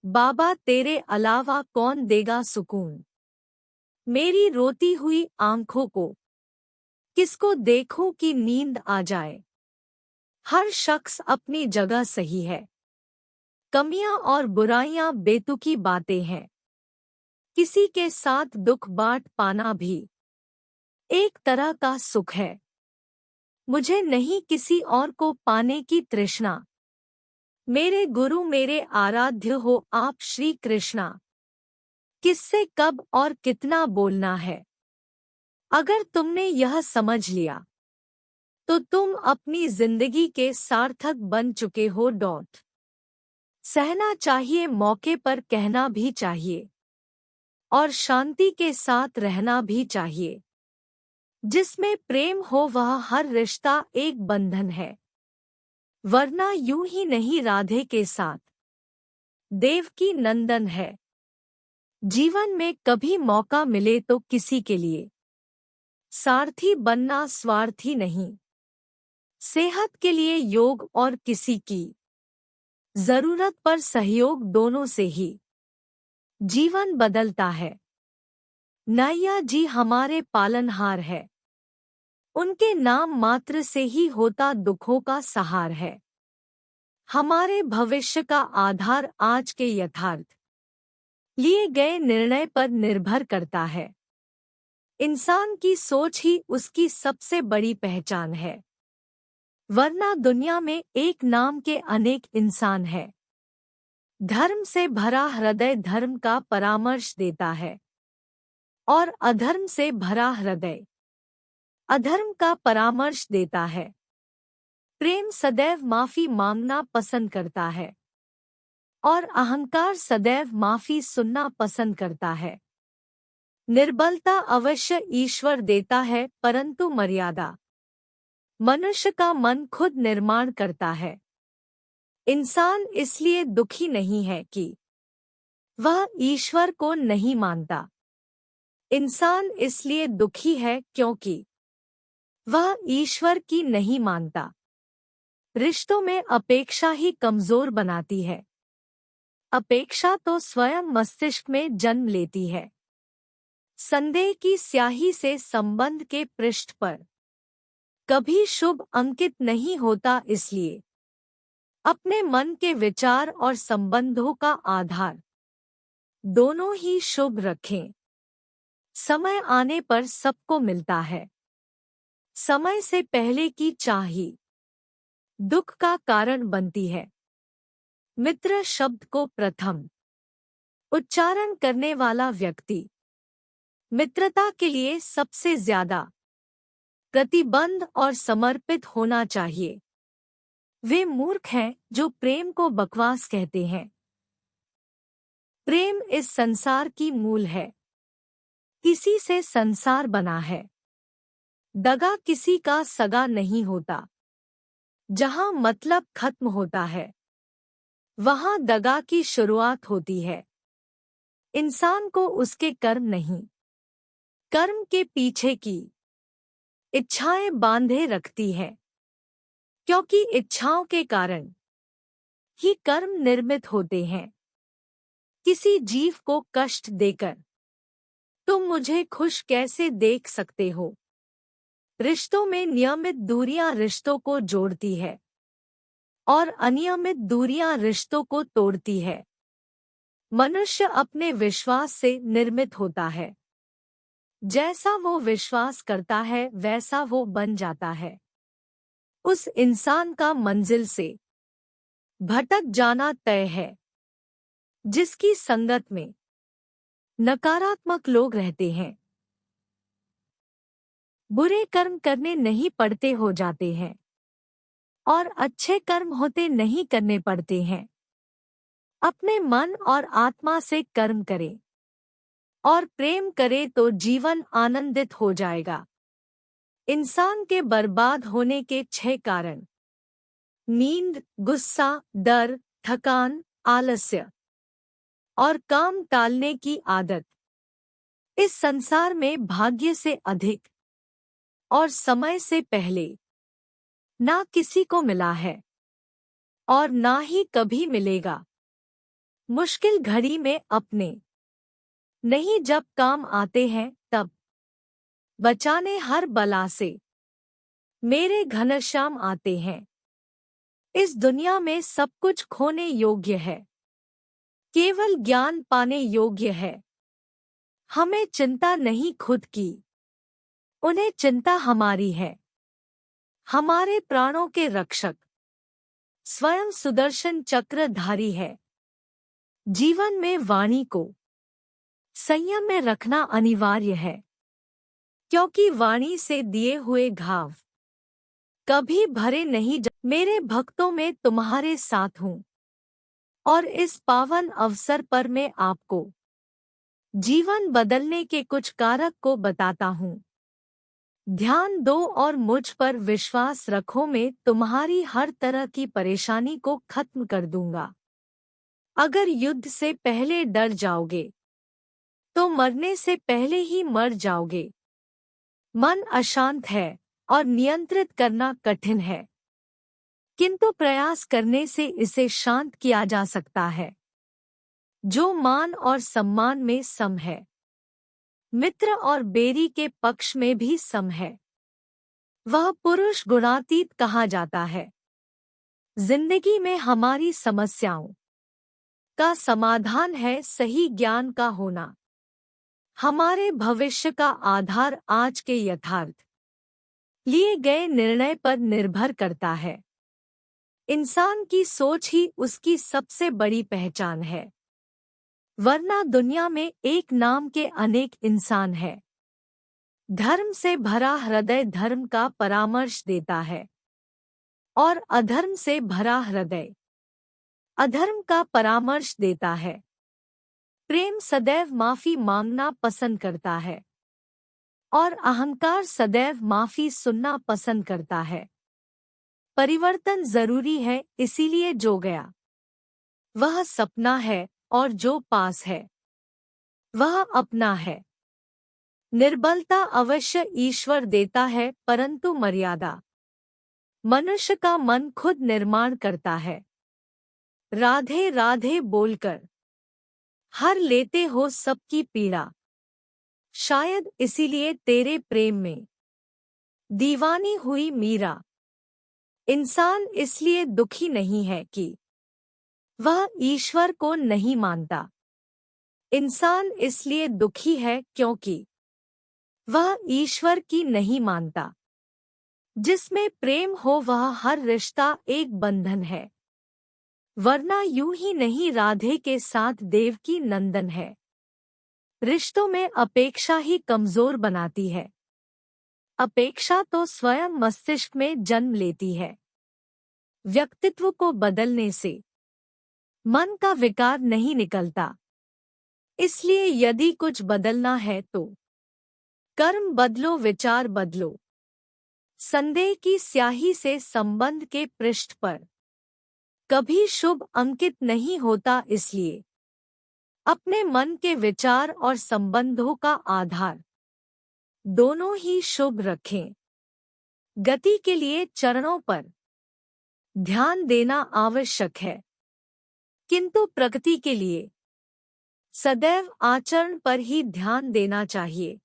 बाबा तेरे अलावा कौन देगा सुकून, मेरी रोती हुई आंखों को किसको देखूं कि नींद आ जाए। हर शख्स अपनी जगह सही है, कमियां और बुराइयां बेतुकी बातें हैं। किसी के साथ दुख बांट पाना भी एक तरह का सुख है। मुझे नहीं किसी और को पाने की तृष्णा, मेरे गुरु मेरे आराध्य हो आप श्री कृष्णा। किससे कब और कितना बोलना है, अगर तुमने यह समझ लिया तो तुम अपनी जिंदगी के सार्थक बन चुके हो। सहना चाहिए, मौके पर कहना भी चाहिए और शांति के साथ रहना भी चाहिए। जिसमें प्रेम हो वह हर रिश्ता एक बंधन है, वरना यूं ही नहीं राधे के साथ देवकी नंदन है। जीवन में कभी मौका मिले तो किसी के लिए सारथी बनना, स्वार्थी नहीं। सेहत के लिए योग और किसी की जरूरत पर सहयोग, दोनों से ही जीवन बदलता है। नैया जी हमारे पालनहार है, उनके नाम मात्र से ही होता दुखों का सहार है। हमारे भविष्य का आधार आज के यथार्थ लिए गए निर्णय पर निर्भर करता है। इंसान की सोच ही उसकी सबसे बड़ी पहचान है, वरना दुनिया में एक नाम के अनेक इंसान हैं। धर्म से भरा हृदय धर्म का परामर्श देता है और अधर्म से भरा हृदय अधर्म का परामर्श देता है। प्रेम सदैव माफी मांगना पसंद करता है और अहंकार सदैव माफी सुनना पसंद करता है। निर्बलता अवश्य ईश्वर देता है, परंतु मर्यादा मनुष्य का मन खुद निर्माण करता है। इंसान इसलिए दुखी नहीं है कि वह ईश्वर को नहीं मानता, इंसान इसलिए दुखी है क्योंकि वह ईश्वर की नहीं मानता। रिश्तों में अपेक्षा ही कमजोर बनाती है। अपेक्षा तो स्वयं मस्तिष्क में जन्म लेती है। संदेह की स्याही से संबंध के पृष्ठ पर कभी शुभ अंकित नहीं होता, इसलिए अपने मन के विचार और संबंधों का आधार दोनों ही शुभ रखें। समय आने पर सबको मिलता है, समय से पहले की चाह ही दुख का कारण बनती है। मित्र शब्द को प्रथम उच्चारण करने वाला व्यक्ति मित्रता के लिए सबसे ज्यादा प्रतिबद्ध और समर्पित होना चाहिए। वे मूर्ख हैं जो प्रेम को बकवास कहते हैं। प्रेम इस संसार की मूल है, किसी से संसार बना है। दगा किसी का सगा नहीं होता। जहां मतलब खत्म होता है वहां दगा की शुरुआत होती है। इंसान को उसके कर्म नहीं, कर्म के पीछे की इच्छाएं बांधे रखती है, क्योंकि इच्छाओं के कारण ही कर्म निर्मित होते हैं। किसी जीव को कष्ट देकर तुम मुझे खुश कैसे देख सकते हो। रिश्तों में नियमित दूरियां रिश्तों को जोड़ती है और अनियमित दूरियां रिश्तों को तोड़ती है। मनुष्य अपने विश्वास से निर्मित होता है। जैसा वो विश्वास करता है वैसा वो बन जाता है। उस इंसान का मंजिल से भटक जाना तय है जिसकी संगत में नकारात्मक लोग रहते हैं। बुरे कर्म करने नहीं पड़ते हो जाते हैं और अच्छे कर्म होते नहीं करने पड़ते हैं। अपने मन और आत्मा से कर्म करे और प्रेम करे तो जीवन आनंदित हो जाएगा। इंसान के बर्बाद होने के 6 कारण: नींद, गुस्सा, डर, थकान, आलस्य और काम टालने की आदत। इस संसार में भाग्य से अधिक और समय से पहले ना किसी को मिला है और ना ही कभी मिलेगा। मुश्किल घड़ी में अपने नहीं जब काम आते हैं तब, बचाने हर बला से मेरे घनश्याम आते हैं। इस दुनिया में सब कुछ खोने योग्य है, केवल ज्ञान पाने योग्य है। हमें चिंता नहीं खुद की, उन्हें चिंता हमारी है। हमारे प्राणों के रक्षक स्वयं सुदर्शन चक्रधारी है। जीवन में वाणी को संयम में रखना अनिवार्य है, क्योंकि वाणी से दिए हुए घाव कभी भरे नहीं मेरे भक्तों में तुम्हारे साथ हूँ, और इस पावन अवसर पर मैं आपको जीवन बदलने के कुछ कारक को बताता हूँ। ध्यान दो और मुझ पर विश्वास रखो, मैं तुम्हारी हर तरह की परेशानी को खत्म कर दूंगा। अगर युद्ध से पहले डर जाओगे तो मरने से पहले ही मर जाओगे। मन अशांत है और नियंत्रित करना कठिन है, किंतु प्रयास करने से इसे शांत किया जा सकता है। जो मान और सम्मान में सम है, मित्र और बेरी के पक्ष में भी सम है, वह पुरुष गुणातीत कहा जाता है। जिंदगी में हमारी समस्याओं का समाधान है सही ज्ञान का होना। हमारे भविष्य का आधार आज के यथार्थ लिए गए निर्णय पर निर्भर करता है। इंसान की सोच ही उसकी सबसे बड़ी पहचान है, वरना दुनिया में एक नाम के अनेक इंसान हैं। धर्म से भरा हृदय धर्म का परामर्श देता है, और अधर्म से भरा हृदय अधर्म का परामर्श देता है। प्रेम सदैव माफी मांगना पसंद करता है, और अहंकार सदैव माफी सुनना पसंद करता है। परिवर्तन जरूरी है, इसीलिए जो गया वह सपना है, और जो पास है वह अपना है। निर्बलता अवश्य ईश्वर देता है, परंतु मर्यादा मनुष्य का मन खुद निर्माण करता है। राधे राधे बोलकर हर लेते हो सबकी पीड़ा, शायद इसीलिए तेरे प्रेम में दीवानी हुई मीरा। इंसान इसलिए दुखी नहीं है कि वह ईश्वर को नहीं मानता। इंसान इसलिए दुखी है क्योंकि वह ईश्वर की नहीं मानता। जिसमें प्रेम हो वह हर रिश्ता एक बंधन है, वरना यूं ही नहीं राधे के साथ देवकी नंदन है। रिश्तों में अपेक्षा ही कमजोर बनाती है। अपेक्षा तो स्वयं मस्तिष्क में जन्म लेती है। व्यक्तित्व को बदलने से मन का विकार नहीं निकलता। इसलिए यदि कुछ बदलना है तो कर्म बदलो, विचार बदलो। संदेह की स्याही से संबंध के पृष्ठ पर कभी शुभ अंकित नहीं होता, इसलिए अपने मन के विचार और संबंधों का आधार दोनों ही शुभ रखें। गति के लिए चरणों पर ध्यान देना आवश्यक है, किंतु प्रगति के लिए सदैव आचरण पर ही ध्यान देना चाहिए।